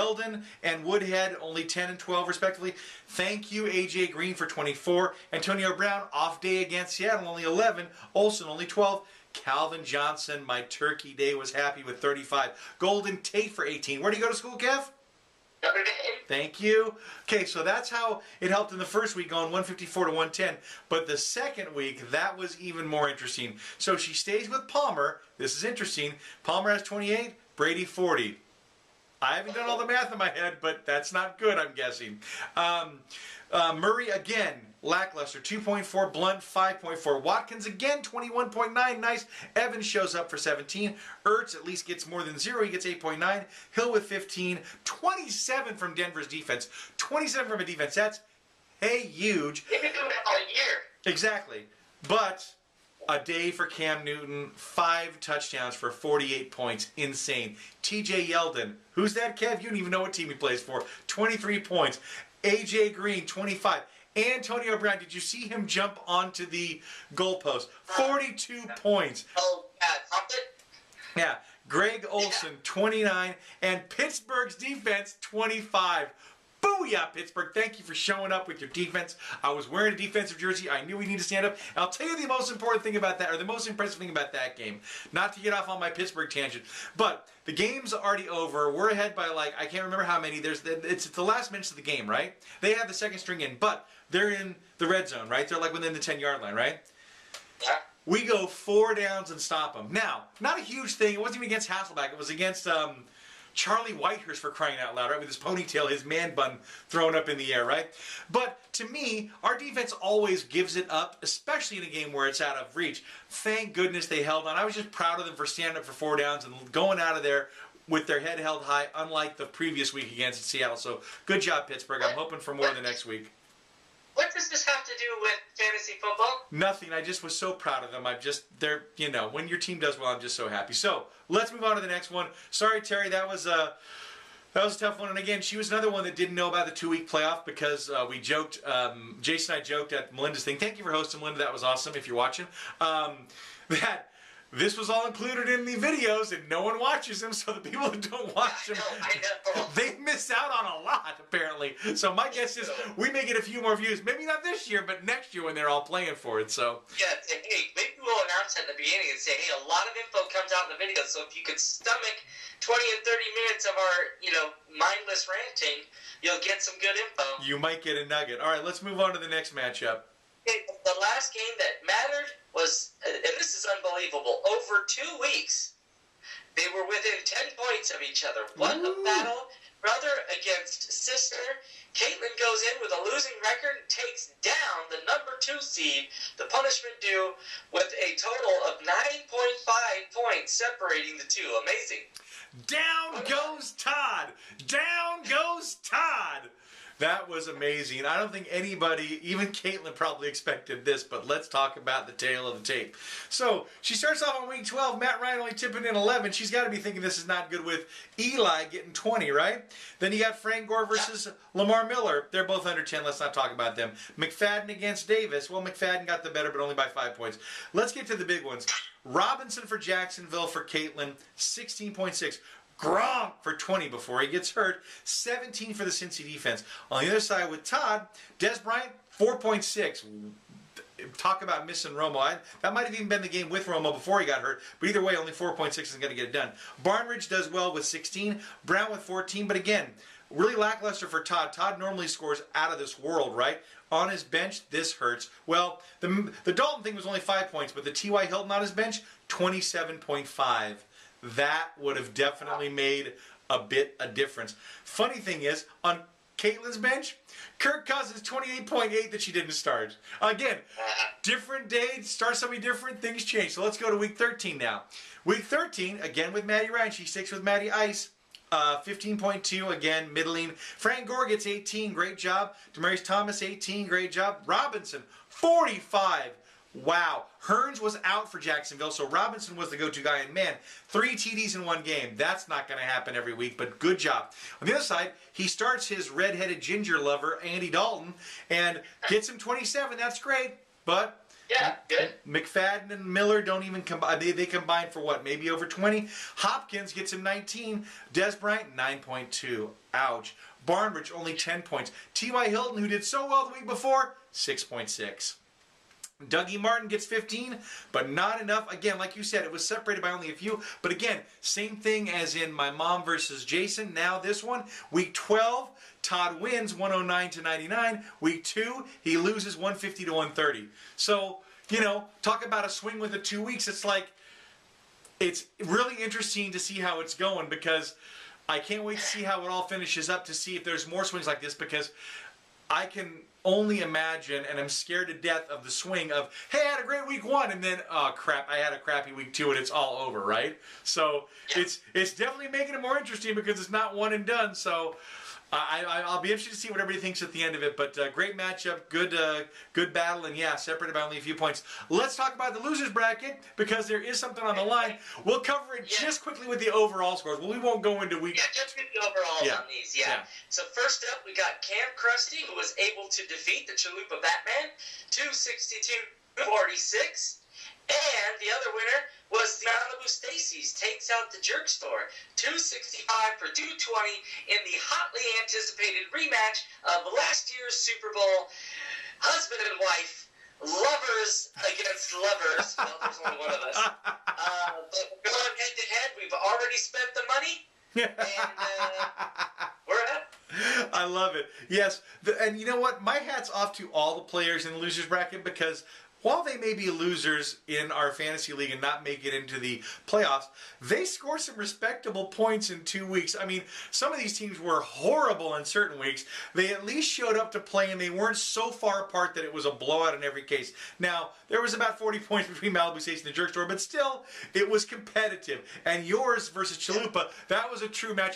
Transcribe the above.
Yeldon and Woodhead only 10 and 12 respectively. Thank you, AJ Green, for 24. Antonio Brown, off day against Seattle, only 11. Olsen, only 12. Calvin Johnson, my turkey day, was happy with 35. Golden Tate for 18. Where do you go to school, Kev? Notre Dame. Thank you. Okay, so that's how it helped in the first week, going 154 to 110. But the second week, that was even more interesting. So she stays with Palmer. This is interesting. Palmer has 28, Brady 40. I haven't done all the math in my head, but that's not good, I'm guessing. Murray, again, lackluster, 2.4. Blunt, 5.4. Watkins, again, 21.9. Nice. Evans shows up for 17. Ertz at least gets more than 0. He gets 8.9. Hill with 15. 27 from Denver's defense. 27 from a defense. That's, hey, huge. They've been doing it all year. Exactly. But a day for Cam Newton, 5 touchdowns for 48 points. Insane. TJ Yeldon. Who's that, Kev? You don't even know what team he plays for. 23 points. AJ Green, 25. Antonio Brown, did you see him jump onto the goalpost? 42 points. Oh, yeah, something. Yeah. Greg Olsen, 29. And Pittsburgh's defense, 25. Booyah, Pittsburgh. Thank you for showing up with your defense. I was wearing a defensive jersey. I knew we need to stand up. And I'll tell you the most important thing about that, or the most impressive thing about that game. Not to get off on my Pittsburgh tangent, but the game's already over. We're ahead by, like, I can't remember how many. It's the last minutes of the game, right? They have the second string in, but they're in the red zone, right? They're like within the 10-yard line, right? Yeah. We go 4 downs and stop them. Now, not a huge thing. It wasn't even against Hasselback. It was against Charlie Whitehurst, for crying out loud, right? With his ponytail, his man bun thrown up in the air, right? But to me, our defense always gives it up, especially in a game where it's out of reach. Thank goodness they held on. I was just proud of them for standing up for 4 downs and going out of there with their head held high, unlike the previous week against Seattle. So good job, Pittsburgh. I'm hoping for more the next week. What does this have to do with fantasy football? Nothing. I just was so proud of them. When your team does well, I'm just so happy. So let's move on to the next one. Sorry, Terry, that was a tough one. And again, she was another one that didn't know about the 2-week playoff because we joked. Jason and I joked at Melinda's thing. Thank you for hosting, Melinda. That was awesome. If you're watching, that this was all included in the videos, and no one watches them. So the people that don't watch them, I know. they miss out on a lot, apparently. So my guess is we may get a few more views. Maybe not this year, but next year when they're all playing for it. So Yeah, and hey, maybe we'll announce at the beginning and say, hey, a lot of info comes out in the video, so if you could stomach 20 and 30 minutes of our, mindless ranting, you'll get some good info. you might get a nugget. All right, let's move on to the next matchup. Okay, the last game that mattered was, and this is unbelievable, over 2 weeks, they were within 10 points of each other. What a battle. Brother against sister. Caitlin goes in with a losing record and takes down the number 2 seed, the punishment due, with a total of 9.5 points separating the two. Amazing. Down goes Todd. Down goes Todd. That was amazing. I don't think anybody, even Caitlin, probably expected this, but let's talk about the tail of the tape. So she starts off on week 12. Matt Ryan only tipping in 11. She's got to be thinking this is not good with Eli getting 20, right? Then you got Frank Gore versus Lamar Miller. They're both under 10. Let's not talk about them. McFadden against Davis. Well, McFadden got the better, but only by 5 points. Let's get to the big ones. Robinson for Jacksonville for Caitlin, 16.6. Gronk for 20 before he gets hurt. 17 for the Cincy defense. On the other side with Todd, Des Bryant, 4.6. Talk about missing Romo. That might have even been the game with Romo before he got hurt. But either way, only 4.6 isn't going to get it done. Barnridge does well with 16. Brown with 14. But again, really lackluster for Todd. Todd normally scores out of this world, right? On his bench, this hurts. Well, the Dalton thing was only 5 points, but the T.Y. Hilton on his bench, 27.5. That would have definitely made a difference. Funny thing is, on Caitlin's bench, Kirk Cousins, 28.8 that she didn't start. Again, different day, start something different, things change. So let's go to week 13 now. Week 13, again with Maddie Ryan. She sticks with Maddie Ice. 15.2, again, middling. Frank Gore gets 18, great job. Demaryius Thomas, 18, great job. Robinson, 45. Wow. Hearns was out for Jacksonville, so Robinson was the go-to guy. And man, 3 TDs in one game. That's not going to happen every week, but good job. On the other side, he starts his red-headed ginger lover, Andy Dalton, and gets him 27. That's great, but Yeah, good. McFadden and Miller don't even combine. They combine for what? Maybe over 20. Hopkins gets him 19. Des Bryant, 9.2. Ouch. Barnbridge, only 10 points. T.Y. Hilton, who did so well the week before, 6.6. Dougie Martin gets 15, but not enough. Again, like you said, it was separated by only a few. But again, same thing as in my mom versus Jason. Now this one, week 12, Todd wins 109 to 99. Week 2, he loses 150 to 130. So, you know, talk about a swing with the 2 weeks. It's like, it's really interesting to see how it's going, because I can't wait to see how it all finishes up, to see if there's more swings like this, because I can only imagine, and I'm scared to death of the swing of, hey, I had a great week 1, and then, oh crap, I had a crappy week 2, and it's all over, right? So it's definitely making it more interesting, because it's not one and done. So I'll be interested to see what everybody thinks at the end of it. But great matchup, good battle, and yeah, separated by only a few points. Let's talk about the losers bracket, because there is something on the line. We'll cover it just quickly with the overall scores. Well, we won't go into week. Yeah, just with the overalls on these. Yeah. So first up, we got Cam Krusty, who was able to defeat the Chalupa Batman, 262-46. And the other winner was the Malibu Stacy's, takes out the Jerk Store, 265 for 220 in the hotly anticipated rematch of last year's Super Bowl. Husband and wife, lovers against lovers. Well, there's only one of us. But going head to head, we've already spent the money, and we're up. I love it. Yes, and you know what? My hat's off to all the players in the losers bracket, because while they may be losers in our fantasy league and not make it into the playoffs, they score some respectable points in 2 weeks. I mean, some of these teams were horrible in certain weeks. They at least showed up to play, and they weren't so far apart that it was a blowout in every case. Now, there was about 40 points between Malibu Stacy and the Jerk Store, but still, it was competitive. And yours versus Chalupa, that was a true matchup.